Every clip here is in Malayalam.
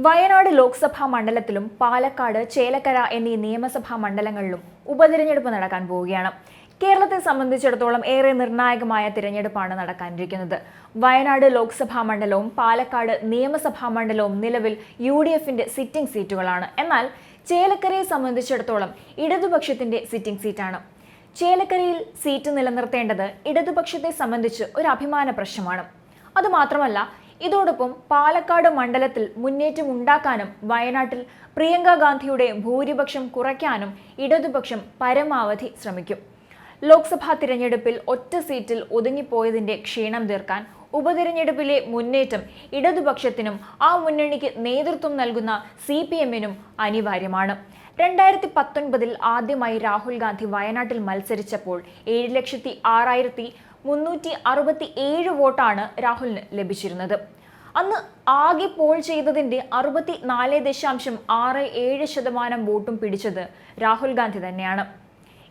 വയനാട് ലോക്സഭാ മണ്ഡലത്തിലും പാലക്കാട്, ചേലക്കര എന്നീ നിയമസഭാ മണ്ഡലങ്ങളിലും ഉപതിരഞ്ഞെടുപ്പ് നടക്കാൻ പോവുകയാണ്. കേരളത്തെ സംബന്ധിച്ചിടത്തോളം ഏറെ നിർണായകമായ തിരഞ്ഞെടുപ്പാണ് നടക്കാനിരിക്കുന്നത്. വയനാട് ലോക്സഭാ മണ്ഡലവും പാലക്കാട് നിയമസഭാ മണ്ഡലവും നിലവിൽ UDFന്റെ സിറ്റിംഗ് സീറ്റുകളാണ്. എന്നാൽ ചേലക്കരയെ സംബന്ധിച്ചിടത്തോളം ഇടതുപക്ഷത്തിന്റെ സിറ്റിംഗ് സീറ്റാണ്. ചേലക്കരയിൽ സീറ്റ് നിലനിർത്തേണ്ടത് ഇടതുപക്ഷത്തെ സംബന്ധിച്ച് ഒരു അഭിമാന പ്രശ്നമാണ്. അതുമാത്രമല്ല, ഇതോടൊപ്പം പാലക്കാട് മണ്ഡലത്തിൽ മുന്നേറ്റം ഉണ്ടാക്കാനും വയനാട്ടിൽ പ്രിയങ്ക ഗാന്ധിയുടെ ഭൂരിപക്ഷം കുറയ്ക്കാനും ഇടതുപക്ഷം പരമാവധി ശ്രമിക്കും. ലോക്സഭാ തിരഞ്ഞെടുപ്പിൽ ഒറ്റ സീറ്റിൽ ഒതുങ്ങിപ്പോയതിന്റെ ക്ഷീണം തീർക്കാൻ ഉപതിരഞ്ഞെടുപ്പിലെ മുന്നേറ്റം ഇടതുപക്ഷത്തിനും ആ മുന്നണിക്ക് നേതൃത്വം നൽകുന്ന CPMനും അനിവാര്യമാണ്. 2019 ആദ്യമായി രാഹുൽ ഗാന്ധി വയനാട്ടിൽ മത്സരിച്ചപ്പോൾ 7,06,367 വോട്ടാണ് രാഹുലിന് ലഭിച്ചിരുന്നത്. അന്ന് ആകെ പോൾ ചെയ്തതിന്റെ 64.67% വോട്ടും പിടിച്ചത് രാഹുൽ ഗാന്ധി തന്നെയാണ്.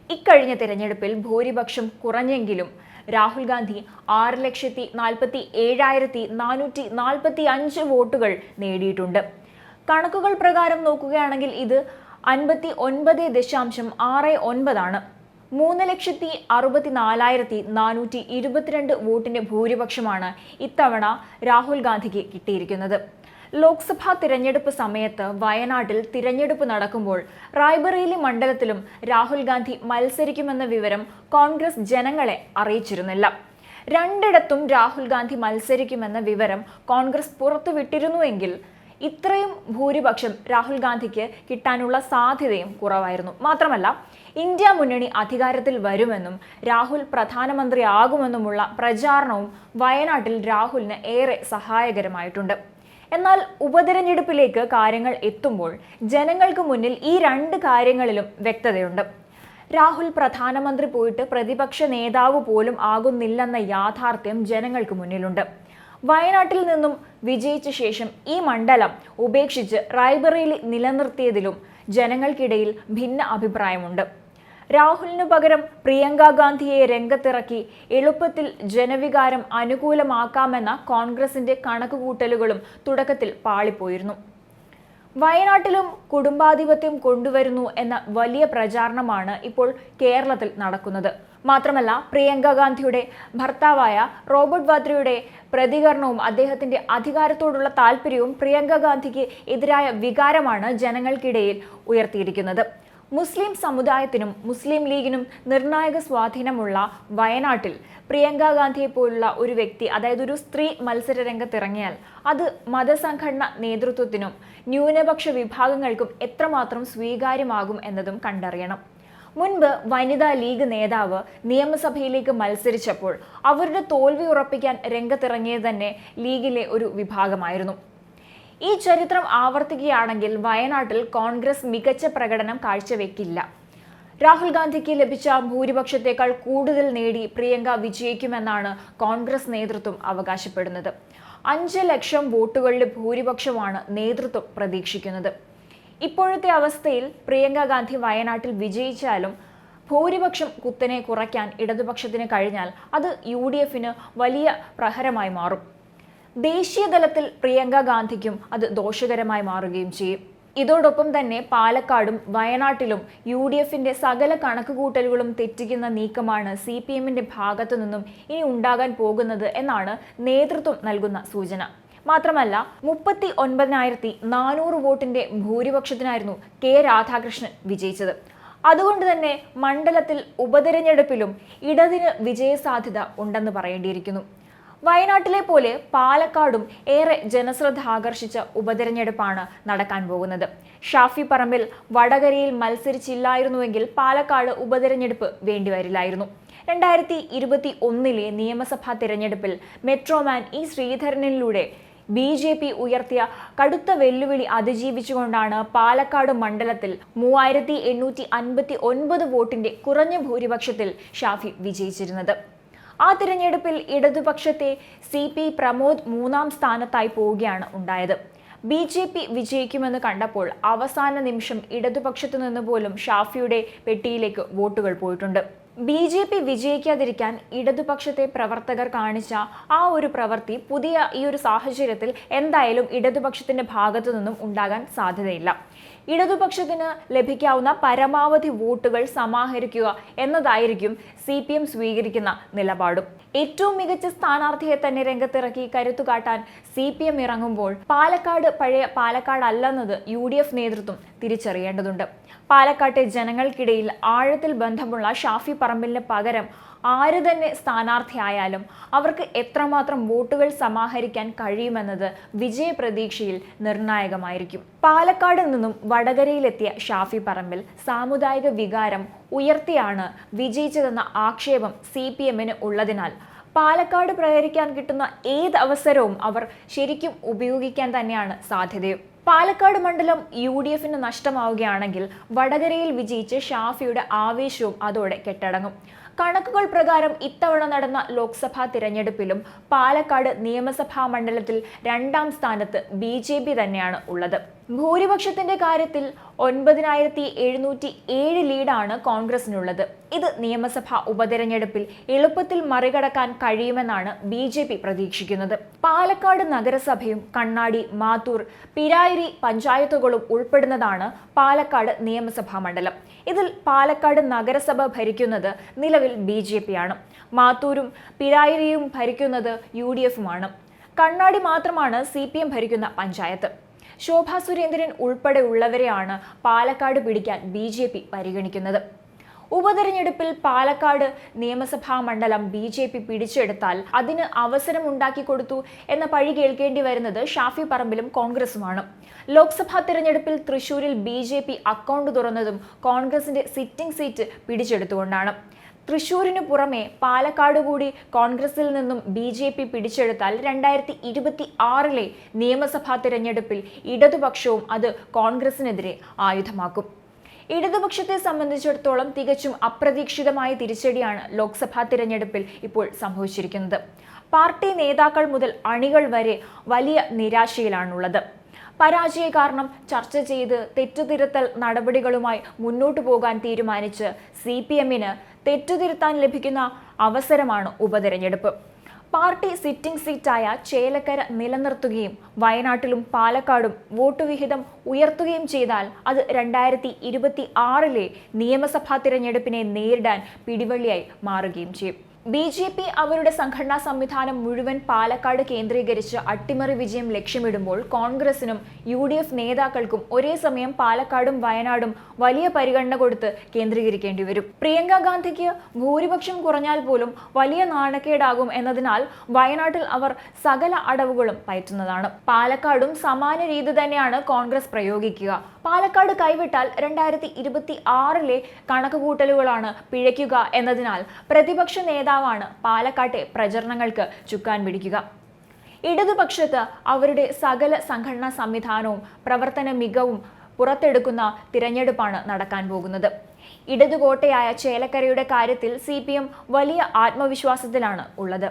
ഇക്കഴിഞ്ഞ തിരഞ്ഞെടുപ്പിൽ ഭൂരിപക്ഷം കുറഞ്ഞെങ്കിലും രാഹുൽ ഗാന്ധി 6,47,445 വോട്ടുകൾ നേടിയിട്ടുണ്ട്. കണക്കുകൾ പ്രകാരം നോക്കുകയാണെങ്കിൽ ഇത് 59.69 ആണ്. 3,64,422 വോട്ടിന്റെ ഭൂരിപക്ഷമാണ് ഇത്തവണ രാഹുൽ ഗാന്ധിക്ക് കിട്ടിയിരിക്കുന്നത്. ലോക്സഭാ തിരഞ്ഞെടുപ്പ് സമയത്ത് വയനാട്ടിൽ തിരഞ്ഞെടുപ്പ് നടക്കുമ്പോൾ റായ്ബറേലി മണ്ഡലത്തിലും രാഹുൽ ഗാന്ധി മത്സരിക്കുമെന്ന വിവരം കോൺഗ്രസ് ജനങ്ങളെ അറിയിച്ചിരുന്നില്ല. രണ്ടിടത്തും രാഹുൽ ഗാന്ധി മത്സരിക്കുമെന്ന വിവരം കോൺഗ്രസ് പുറത്തുവിട്ടിരുന്നുവെങ്കിൽ ഇത്രയും ഭൂരിപക്ഷം രാഹുൽ ഗാന്ധിക്ക് കിട്ടാനുള്ള സാധ്യതയും കുറവായിരുന്നു. മാത്രമല്ല, ഇന്ത്യ മുന്നണി അധികാരത്തിൽ വരുമെന്നും രാഹുൽ പ്രധാനമന്ത്രിയാകുമെന്നുമുള്ള പ്രചാരണവും വയനാട്ടിൽ രാഹുലിന് ഏറെ സഹായകരമായിട്ടുണ്ട്. എന്നാൽ ഉപതെരഞ്ഞെടുപ്പിലേക്ക് കാര്യങ്ങൾ എത്തുമ്പോൾ ജനങ്ങൾക്ക് മുന്നിൽ ഈ രണ്ട് കാര്യങ്ങളിലും വ്യക്തതയുണ്ട്. രാഹുൽ പ്രധാനമന്ത്രി പോയിട്ട് പ്രതിപക്ഷ നേതാവ് പോലും ആകുന്നില്ലെന്ന യാഥാർത്ഥ്യം ജനങ്ങൾക്ക് മുന്നിലുണ്ട്. വയനാട്ടിൽ നിന്നും വിജയിച്ച ശേഷം ഈ മണ്ഡലം ഉപേക്ഷിച്ച് റായ്ബറേലി നിലനിർത്തിയതിലും ജനങ്ങൾക്കിടയിൽ ഭിന്ന അഭിപ്രായമുണ്ട്. രാഹുലിനു പകരം പ്രിയങ്ക ഗാന്ധിയെ രംഗത്തിറക്കി എളുപ്പത്തിൽ ജനവികാരം അനുകൂലമാക്കാമെന്ന കോൺഗ്രസിന്റെ കണക്കുകൂട്ടലുകളും തുടക്കത്തിൽ പാളിപ്പോയിരുന്നു. വയനാട്ടിലും കുടുംബാധിപത്യം കൊണ്ടുവരുന്നു എന്ന വലിയ പ്രചാരണമാണ് ഇപ്പോൾ കേരളത്തിൽ നടക്കുന്നത്. മാത്രമല്ല, പ്രിയങ്ക ഗാന്ധിയുടെ ഭർത്താവായ റോബർട്ട് വാദ്രയുടെ പ്രതികരണവും അദ്ദേഹത്തിന്റെ അധികാരത്തോടുള്ള താല്പര്യവും പ്രിയങ്ക ഗാന്ധിക്ക് എതിരായ വികാരമാണ് ജനങ്ങൾക്കിടയിൽ ഉയർത്തിയിരിക്കുന്നത്. മുസ്ലിം സമുദായത്തിനും മുസ്ലിം ലീഗിനും നിർണായക സ്വാധീനമുള്ള വയനാട്ടിൽ പ്രിയങ്ക ഗാന്ധിയെ പോലുള്ള ഒരു വ്യക്തി, അതായത് ഒരു സ്ത്രീ മത്സര രംഗത്തിറങ്ങിയാൽ അത് മതസംഘടന നേതൃത്വത്തിനും ന്യൂനപക്ഷ വിഭാഗങ്ങൾക്കും എത്രമാത്രം സ്വീകാര്യമാകും എന്നതും കണ്ടറിയണം. മുൻപ് വനിതാ ലീഗ് നേതാവ് നിയമസഭയിലേക്ക് മത്സരിച്ചപ്പോൾ അവരുടെ തോൽവി ഉറപ്പിക്കാൻ രംഗത്തിറങ്ങിയത് തന്നെ ലീഗിലെ ഒരു വിഭാഗമായിരുന്നു. ഈ ചരിത്രം ആവർത്തിക്കുകയാണെങ്കിൽ വയനാട്ടിൽ കോൺഗ്രസ് മികച്ച പ്രകടനം കാഴ്ചവെക്കില്ല. രാഹുൽ ഗാന്ധിക്ക് ലഭിച്ച ഭൂരിപക്ഷത്തേക്കാൾ കൂടുതൽ നേടി പ്രിയങ്ക വിജയിക്കുമെന്നാണ് കോൺഗ്രസ് നേതൃത്വം അവകാശപ്പെടുന്നത്. 5 ലക്ഷം വോട്ടുകളുടെ ഭൂരിപക്ഷമാണ് നേതൃത്വം പ്രതീക്ഷിക്കുന്നത്. ഇപ്പോഴത്തെ അവസ്ഥയിൽ പ്രിയങ്ക ഗാന്ധി വയനാട്ടിൽ വിജയിച്ചാലും ഭൂരിപക്ഷം കുത്തനെ കുറയ്ക്കാൻ ഇടതുപക്ഷത്തിന് കഴിഞ്ഞാൽ അത് UDFന് വലിയ പ്രഹരമായി മാറും. ദേശീയ തലത്തിൽ പ്രിയങ്ക ഗാന്ധിക്കും അത് ദോഷകരമായി മാറുകയും ചെയ്യും. ഇതോടൊപ്പം തന്നെ പാലക്കാടും വയനാട്ടിലും UDFന്റെ സകല കണക്കുകൂട്ടലുകളും തെറ്റിക്കുന്ന നീക്കമാണ് CPMന്റെ ഭാഗത്തു നിന്നും ഇനി ഉണ്ടാകാൻ പോകുന്നത് എന്നാണ് നേതൃത്വം നൽകുന്ന സൂചന. മാത്രമല്ല, 39,400 വോട്ടിന്റെ ഭൂരിപക്ഷത്തിനായിരുന്നു രാധാകൃഷ്ണൻ വിജയിച്ചത്. അതുകൊണ്ട് തന്നെ മണ്ഡലത്തിൽ ഉപതെരഞ്ഞെടുപ്പിലും ഇടതിന് വിജയസാധ്യത ഉണ്ടെന്ന് പറയേണ്ടിയിരിക്കുന്നു. വയനാട്ടിലെ പോലെ പാലക്കാടും ഏറെ ജനശ്രദ്ധ ആകർഷിച്ച ഉപതെരഞ്ഞെടുപ്പാണ് നടക്കാൻ പോകുന്നത്. ഷാഫി പറമ്പിൽ വടകരയിൽ മത്സരിച്ചില്ലായിരുന്നുവെങ്കിൽ പാലക്കാട് ഉപതെരഞ്ഞെടുപ്പ് വേണ്ടിവരില്ലായിരുന്നു. 2021 നിയമസഭാ തിരഞ്ഞെടുപ്പിൽ മെട്രോമാൻ E. ശ്രീധരനിലൂടെ BJP ഉയർത്തിയ കടുത്ത വെല്ലുവിളി അതിജീവിച്ചുകൊണ്ടാണ് പാലക്കാട് മണ്ഡലത്തിൽ 3,859 വോട്ടിന്റെ കുറഞ്ഞ ഭൂരിപക്ഷത്തിൽ ഷാഫി വിജയിച്ചിരുന്നത്. ആ തിരഞ്ഞെടുപ്പിൽ ഇടതുപക്ഷത്തെ CP പ്രമോദ് 3ാം സ്ഥാനത്തായി പോവുകയാണ് ഉണ്ടായത്. BJP വിജയിക്കുമെന്ന് കണ്ടപ്പോൾ അവസാന നിമിഷം ഇടതുപക്ഷത്തു നിന്ന് പോലും ഷാഫിയുടെ പെട്ടിയിലേക്ക് വോട്ടുകൾ പോയിട്ടുണ്ട്. BJP വിജയിക്കാതിരിക്കാൻ ഇടതുപക്ഷത്തെ പ്രവർത്തകർ കാണിച്ച ആ ഒരു പ്രവൃത്തി പുതിയ ഈ ഒരു സാഹചര്യത്തിൽ എന്തായാലും ഇടതുപക്ഷത്തിന്റെ ഭാഗത്തു നിന്നും ഉണ്ടാകാൻ സാധ്യതയില്ല. ഇടതുപക്ഷത്തിന് ലഭിക്കാവുന്ന പരമാവധി വോട്ടുകൾ സമാഹരിക്കുക എന്നതായിരിക്കും CPM സ്വീകരിക്കുന്ന നിലപാടും. ഏറ്റവും മികച്ച സ്ഥാനാർത്ഥിയെ തന്നെ രംഗത്തിറക്കി കരുത്തുകാട്ടാൻ CPM ഇറങ്ങുമ്പോൾ പാലക്കാട് പഴയ പാലക്കാടല്ലെന്നത് UDF നേതൃത്വം തിരിച്ചറിയേണ്ടതുണ്ട്. പാലക്കാട്ടെ ജനങ്ങൾക്കിടയിൽ ആഴത്തിൽ ബന്ധമുള്ള ഷാഫി പറമ്പിലിന് പകരം ആര് തന്നെ സ്ഥാനാർത്ഥിയായാലും അവർക്ക് എത്രമാത്രം വോട്ടുകൾ സമാഹരിക്കാൻ കഴിയുമെന്നത് വിജയപ്രതീക്ഷയിൽ നിർണായകമായിരിക്കും. പാലക്കാട് നിന്നും വടകരയിലെത്തിയ ഷാഫി പറമ്പിൽ സാമുദായിക വികാരം ഉയർത്തിയാണ് വിജയിച്ചതെന്ന ആക്ഷേപം CPMന് ഉള്ളതിനാൽ പാലക്കാട് പ്രഹരിക്കാൻ കിട്ടുന്ന ഏത് അവസരവും അവർ ശരിക്കും ഉപയോഗിക്കാൻ തന്നെയാണ് സാധ്യതയും. പാലക്കാട് മണ്ഡലം UDFന് നഷ്ടമാവുകയാണെങ്കിൽ വടകരയിൽ വിജയിച്ച് ഷാഫിയുടെ ആവേശവും അതോടെ കെട്ടടങ്ങും. കണക്കുകൾ പ്രകാരം ഇത്തവണ നടന്ന ലോക്സഭാ തിരഞ്ഞെടുപ്പിലും പാലക്കാട് നിയമസഭാ മണ്ഡലത്തിൽ 2ാം സ്ഥാനത്ത് BJP തന്നെയാണ് ഉള്ളത്. ഭൂരിപക്ഷത്തിന്റെ കാര്യത്തിൽ 9707 ലീഡാണ് കോൺഗ്രസിനുള്ളത്. ഇത് നിയമസഭാ ഉപതെരഞ്ഞെടുപ്പിൽ എളുപ്പത്തിൽ മറികടക്കാൻ കഴിയുമെന്നാണ് BJP പ്രതീക്ഷിക്കുന്നത്. പാലക്കാട് നഗരസഭയും കണ്ണാടി, മാത്തൂർ, പിരായിരി പഞ്ചായത്തുകളും ഉൾപ്പെടുന്നതാണ് പാലക്കാട് നിയമസഭാ മണ്ഡലം. ഇതിൽ പാലക്കാട് നഗരസഭ ഭരിക്കുന്നത് നിലവിൽ BJP ആണ്. മാത്തൂരും പിരായിരിയും ഭരിക്കുന്നത് UDFുമാണ്. കണ്ണാടി മാത്രമാണ് CPM ഭരിക്കുന്ന പഞ്ചായത്ത്. ശോഭാ സുരേന്ദ്രൻ ഉൾപ്പെടെ ഉള്ളവരെയാണ് പാലക്കാട് പിടിക്കാൻ BJP പരിഗണിക്കുന്നത്. ഉപതെരഞ്ഞെടുപ്പിൽ പാലക്കാട് നിയമസഭാ മണ്ഡലം BJP പിടിച്ചെടുത്താൽ അതിന് അവസരം ഉണ്ടാക്കി കൊടുത്തു എന്ന പഴി കേൾക്കേണ്ടി വരുന്നത് ഷാഫി പറമ്പിലും കോൺഗ്രസുമാണ്. ലോക്സഭാ തിരഞ്ഞെടുപ്പിൽ തൃശൂരിൽ BJP അക്കൗണ്ട് തുറന്നതും കോൺഗ്രസിന്റെ സിറ്റിംഗ് സീറ്റ് പിടിച്ചെടുത്തുകൊണ്ടാണ്. തൃശൂരിനു പുറമെ പാലക്കാട് കൂടി കോൺഗ്രസിൽ നിന്നും BJP പിടിച്ചെടുത്താൽ 2026 നിയമസഭാ തിരഞ്ഞെടുപ്പിൽ ഇടതുപക്ഷവും അത് കോൺഗ്രസിനെതിരെ ആയുധമാക്കും. ഇടതുപക്ഷത്തെ സംബന്ധിച്ചിടത്തോളം തികച്ചും അപ്രതീക്ഷിതമായ തിരിച്ചടിയാണ് ലോക്സഭാ തിരഞ്ഞെടുപ്പിൽ ഇപ്പോൾ സംഭവിച്ചിരിക്കുന്നത്. പാർട്ടി നേതാക്കൾ മുതൽ അണികൾ വരെ വലിയ നിരാശയിലാണുള്ളത്. പരാജയ കാരണം ചർച്ച ചെയ്ത് തെറ്റുതിരുത്തൽ നടപടികളുമായി മുന്നോട്ടു പോകാൻ തീരുമാനിച്ച് CPMന് തെറ്റുതിരുത്താൻ ലഭിക്കുന്ന അവസരമാണ് ഉപതെരഞ്ഞെടുപ്പ്. പാർട്ടി സിറ്റിംഗ് സീറ്റായ ചേലക്കര നിലനിർത്തുകയും വയനാട്ടിലും പാലക്കാടും വോട്ട് വിഹിതം ഉയർത്തുകയും ചെയ്താൽ അത് 2026 നിയമസഭാ തിരഞ്ഞെടുപ്പിനെ നേരിടാൻ പിടിവള്ളിയായി മാറുകയും ചെയ്യും. BJP അവരുടെ സംഘടനാ സംവിധാനം മുഴുവൻ പാലക്കാട് കേന്ദ്രീകരിച്ച് അട്ടിമറി വിജയം ലക്ഷ്യമിടുമ്പോൾ കോൺഗ്രസിനും UDF നേതാക്കൾക്കും ഒരേ സമയം പാലക്കാടും വയനാടും വലിയ പരിഗണന കൊടുത്ത് കേന്ദ്രീകരിക്കേണ്ടി വരും. പ്രിയങ്ക ഗാന്ധിക്ക് ഭൂരിപക്ഷം കുറഞ്ഞാൽ പോലും വലിയ നാണക്കേടാകും എന്നതിനാൽ വയനാട്ടിൽ അവർ സകല അടവുകളും പയറ്റുന്നതാണ്. പാലക്കാടും സമാന രീതി തന്നെയാണ് കോൺഗ്രസ് പ്രയോഗിക്കുക. പാലക്കാട് കൈവിട്ടാൽ 2026 കണക്കുകൂട്ടലുകളാണ് പിഴയ്ക്കുക എന്നതിനാൽ പ്രതിപക്ഷ നേതാവാണ് പാലക്കാട്ടെ പ്രചരണങ്ങൾക്ക് ചുക്കാൻ പിടിക്കുക. ഇടതുപക്ഷത്ത് അവരുടെ സകല സംഘടനാ സംവിധാനവും പ്രവർത്തന മികവും പുറത്തെടുക്കുന്ന തിരഞ്ഞെടുപ്പാണ് നടക്കാൻ പോകുന്നത്. ഇടതുകോട്ടയായ ചേലക്കരയുടെ കാര്യത്തിൽ CPM വലിയ ആത്മവിശ്വാസത്തിലാണ് ഉള്ളത്.